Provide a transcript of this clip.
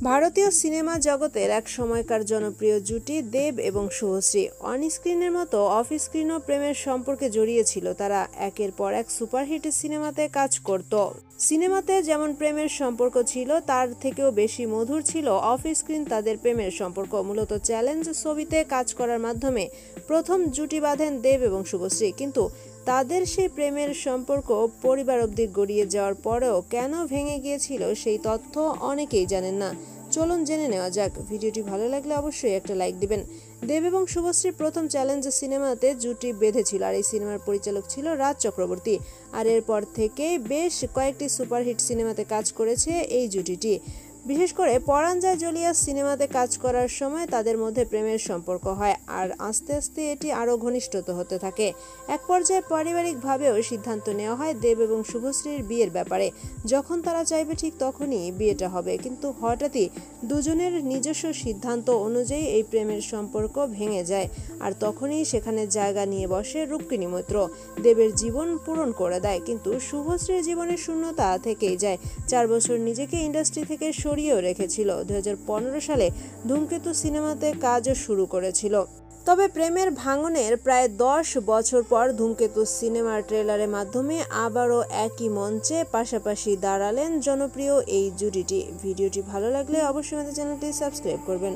ভারতীয় সিনেমা জগতের এক সময়কার জনপ্রিয় জুটি দেব এবং শুভশ্রী অন স্ক্রিনের মতো অফ স্ক্রিনও প্রেমের সম্পর্কে জড়িয়েছিল তারা। একের পর এক সুপারহিট সিনেমাতে কাজ করত। সিনেমাতে যেমন প্রেমের সম্পর্ক ছিল, তার থেকেও বেশি মধুর ছিল অফ স্ক্রিন তাদের প্রেমের সম্পর্ক। মূলত চ্যালেঞ্জ ছবিতে কাজ করার মাধ্যমে প্রথম জুটি বাঁধেন দেব এবং শুভশ্রী, কিন্তু তাদের সেই প্রেমের সম্পর্ক পরিবার অবধি গড়িয়ে যাওয়ার পরেও কেন ভেঙে গিয়েছিল সেই তথ্য অনেকেই জানেন না। চলুন জেনে নেওয়া যাক। ভিডিওটি ভালো লাগলে অবশ্যই একটা লাইক দিবেন। দেব এবং শুভশ্রী প্রথম চ্যালেঞ্জ সিনেমাতে জুটি বেঁধেছিল, আর এই সিনেমার পরিচালক ছিল রাজ চক্রবর্তী। আর এরপর থেকে বেশ কয়েকটি সুপারহিট সিনেমাতে কাজ করেছে এই জুটিটি। বিশেষ করে পরাণ যায় জ্বলিয়া সিনেমাতে কাজ করার সময় তাদের মধ্যে প্রেমের সম্পর্ক হয়, আর আস্তে আস্তে এটি আরও ঘনিষ্ঠতা হতে থাকে। এক পর্যায়ে পারিবারিকভাবেও সিদ্ধান্ত নেওয়া হয় দেব এবং শুভশ্রীর বিয়ের ব্যাপারে। যখন তারা চাইবে ঠিক তখনই বিয়েটা হবে, কিন্তু হঠাৎই দুজনের নিজস্ব সিদ্ধান্ত অনুযায়ী এই প্রেমের সম্পর্ক ভেঙে যায়। আর তখনই সেখানে জায়গা নিয়ে বসে রুক্মিণী মৈত্র। দেবের জীবন পূরণ করে দেয়, কিন্তু শুভশ্রীর জীবনের শূন্যতা থেকেই যায়। 4 বছর নিজেকে ইন্ডাস্ট্রি থেকে সরিয়েও রেখেছিল। 2015 সালে ধূমকেতু সিনেমাতে কাজও শুরু করেছিল। তবে প্রেমের ভাঙনের প্রায় 10 বছর পর ধূমকেতু সিনেমার ট্রেলারের মাধ্যমে আবারও একই মঞ্চে পাশাপাশি দাঁড়ালেন জনপ্রিয় এই জুটিটি। ভিডিওটি ভালো লাগলে অবশ্যই আমাদের চ্যানেলটি সাবস্ক্রাইব করবেন।